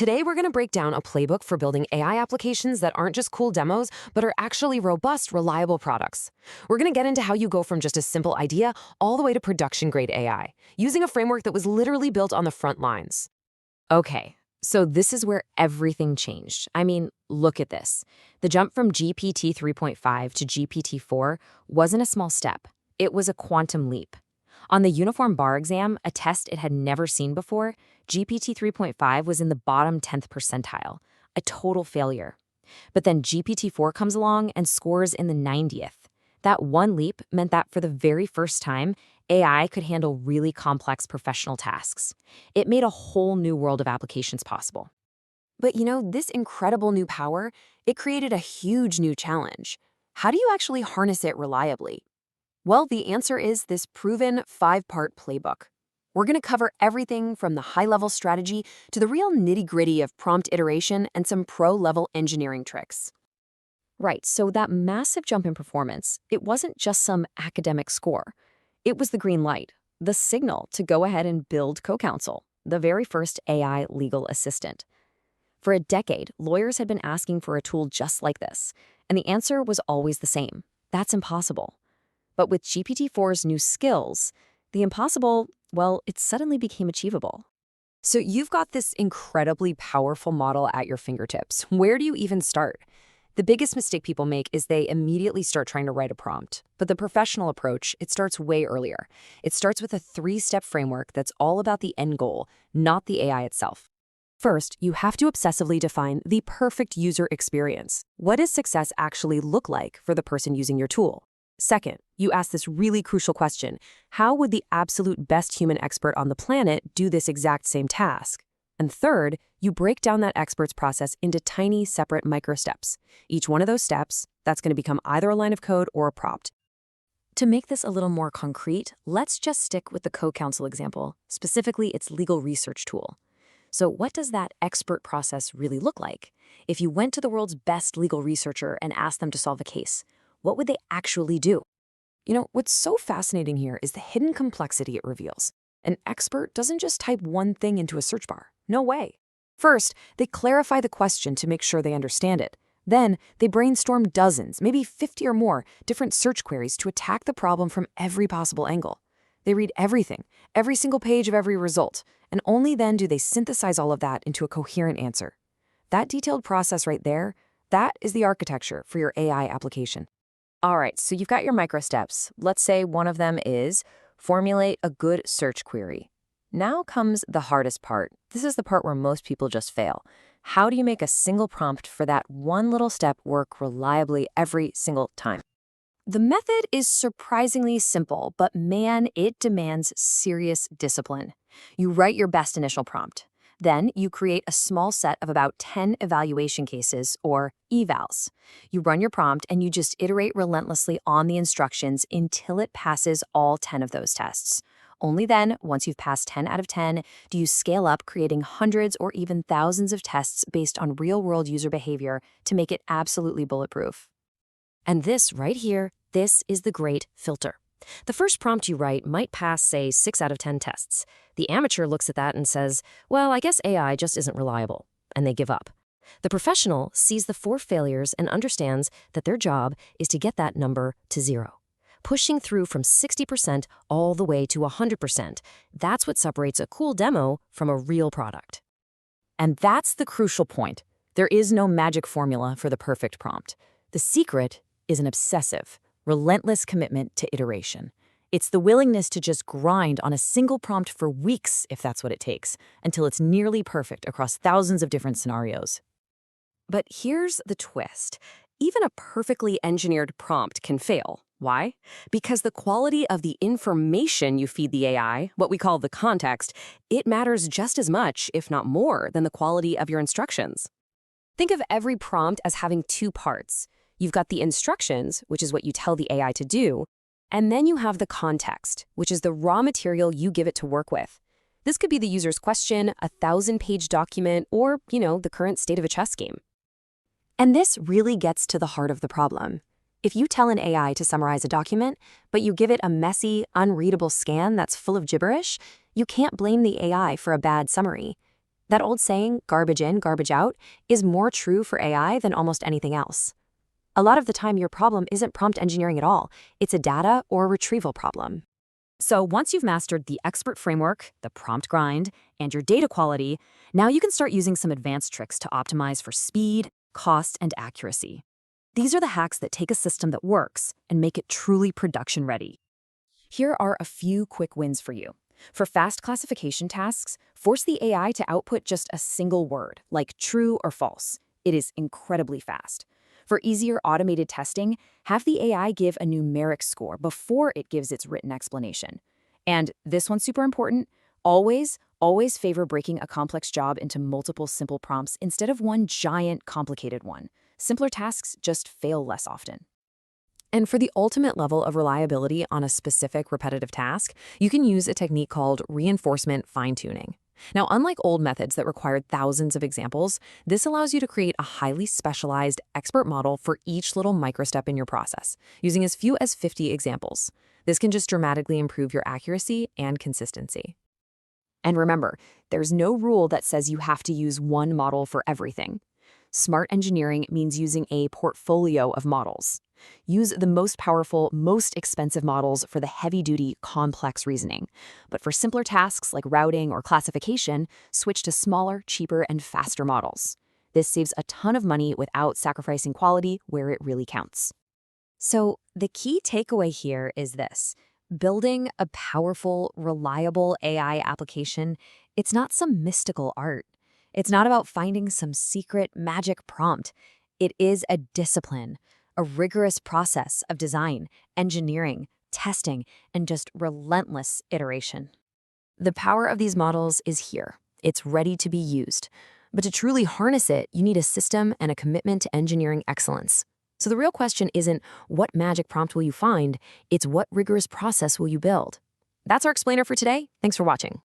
Today, we're going to break down a playbook for building AI applications that aren't just cool demos, but are actually robust, reliable products. We're going to get into how you go from just a simple idea all the way to production-grade AI, using a framework that was literally built on the front lines. Okay, so this is where everything changed. I mean, look at this. The jump from GPT 3.5 to GPT 4 wasn't a small step. It was a quantum leap. On the uniform bar exam, a test it had never seen before, GPT 3.5 was in the bottom 10th percentile, a total failure. But then GPT 4 comes along and scores in the 90th. That one leap meant that for the very first time, AI could handle really complex professional tasks. It made a whole new world of applications possible. But this incredible new power, it created a huge new challenge. How do you actually harness it reliably? Well, the answer is this proven 5-part playbook. We're going to cover everything from the high-level strategy to the real nitty-gritty of prompt iteration and some pro-level engineering tricks. Right, so that massive jump in performance, it wasn't just some academic score. It was the green light, the signal to go ahead and build CoCounsel, the very first AI legal assistant. For a decade, lawyers had been asking for a tool just like this, and the answer was always the same. That's impossible. But with GPT-4's new skills, the impossible, well, it suddenly became achievable. So you've got this incredibly powerful model at your fingertips. Where do you even start? The biggest mistake people make is they immediately start trying to write a prompt. But the professional approach, it starts way earlier. It starts with a 3-step framework that's all about the end goal, not the AI itself. First, you have to obsessively define the perfect user experience. What does success actually look like for the person using your tool? Second, you ask this really crucial question: how would the absolute best human expert on the planet do this exact same task? And third, you break down that expert's process into tiny, separate micro-steps. Each one of those steps, that's going to become either a line of code or a prompt. To make this a little more concrete, let's just stick with the CoCounsel example, specifically its legal research tool. So what does that expert process really look like? If you went to the world's best legal researcher and asked them to solve a case, what would they actually do? What's so fascinating here is the hidden complexity it reveals. An expert doesn't just type one thing into a search bar. No way. First, they clarify the question to make sure they understand it. Then, they brainstorm dozens, maybe 50 or more, different search queries to attack the problem from every possible angle. They read everything, every single page of every result, and only then do they synthesize all of that into a coherent answer. That detailed process right there, that is the architecture for your AI application. All right, so you've got your micro steps. Let's say one of them is formulate a good search query. Now comes the hardest part. This is the part where most people just fail. How do you make a single prompt for that one little step work reliably every single time? The method is surprisingly simple, but man, it demands serious discipline. You write your best initial prompt. Then you create a small set of about 10 evaluation cases, or evals. You run your prompt and you just iterate relentlessly on the instructions until it passes all 10 of those tests. Only then, once you've passed 10 out of 10, do you scale up, creating hundreds or even thousands of tests based on real-world user behavior to make it absolutely bulletproof. And this right here, this is the great filter. The first prompt you write might pass, say, 6 out of 10 tests. The amateur looks at that and says, well, I guess AI just isn't reliable, and they give up. The professional sees the 4 failures and understands that their job is to get that number to 0. Pushing through from 60% all the way to 100%, that's what separates a cool demo from a real product. And that's the crucial point. There is no magic formula for the perfect prompt. The secret is an obsessive, relentless commitment to iteration. It's the willingness to just grind on a single prompt for weeks, if that's what it takes, until it's nearly perfect across thousands of different scenarios. But here's the twist. Even a perfectly engineered prompt can fail. Why? Because the quality of the information you feed the AI, what we call the context, it matters just as much, if not more, than the quality of your instructions. Think of every prompt as having 2 parts. You've got the instructions, which is what you tell the AI to do, and then you have the context, which is the raw material you give it to work with. This could be the user's question, a 1,000-page document, or, the current state of a chess game. And this really gets to the heart of the problem. If you tell an AI to summarize a document, but you give it a messy, unreadable scan that's full of gibberish, you can't blame the AI for a bad summary. That old saying, garbage in, garbage out, is more true for AI than almost anything else. A lot of the time, your problem isn't prompt engineering at all. It's a data or retrieval problem. So once you've mastered the expert framework, the prompt grind, and your data quality, now you can start using some advanced tricks to optimize for speed, cost, and accuracy. These are the hacks that take a system that works and make it truly production ready. Here are a few quick wins for you. For fast classification tasks, force the AI to output just a single word, like true or false. It is incredibly fast. For easier automated testing, have the AI give a numeric score before it gives its written explanation. And this one's super important, always favor breaking a complex job into multiple simple prompts instead of one giant complicated one. Simpler tasks just fail less often. And for the ultimate level of reliability on a specific repetitive task, you can use a technique called reinforcement fine-tuning. Now, unlike old methods that required thousands of examples, this allows you to create a highly specialized expert model for each little microstep in your process, using as few as 50 examples. This can just dramatically improve your accuracy and consistency. And remember, there's no rule that says you have to use one model for everything. Smart engineering means using a portfolio of models. Use the most powerful, most expensive models for the heavy-duty, complex reasoning. But for simpler tasks like routing or classification, switch to smaller, cheaper, and faster models. This saves a ton of money without sacrificing quality where it really counts. So the key takeaway here is this. Building a powerful, reliable AI application, it's not some mystical art. It's not about finding some secret magic prompt. It is a discipline, a rigorous process of design, engineering, testing, and just relentless iteration. The power of these models is here. It's ready to be used. But to truly harness it, you need a system and a commitment to engineering excellence. So the real question isn't what magic prompt will you find, it's what rigorous process will you build. That's our explainer for today. Thanks for watching.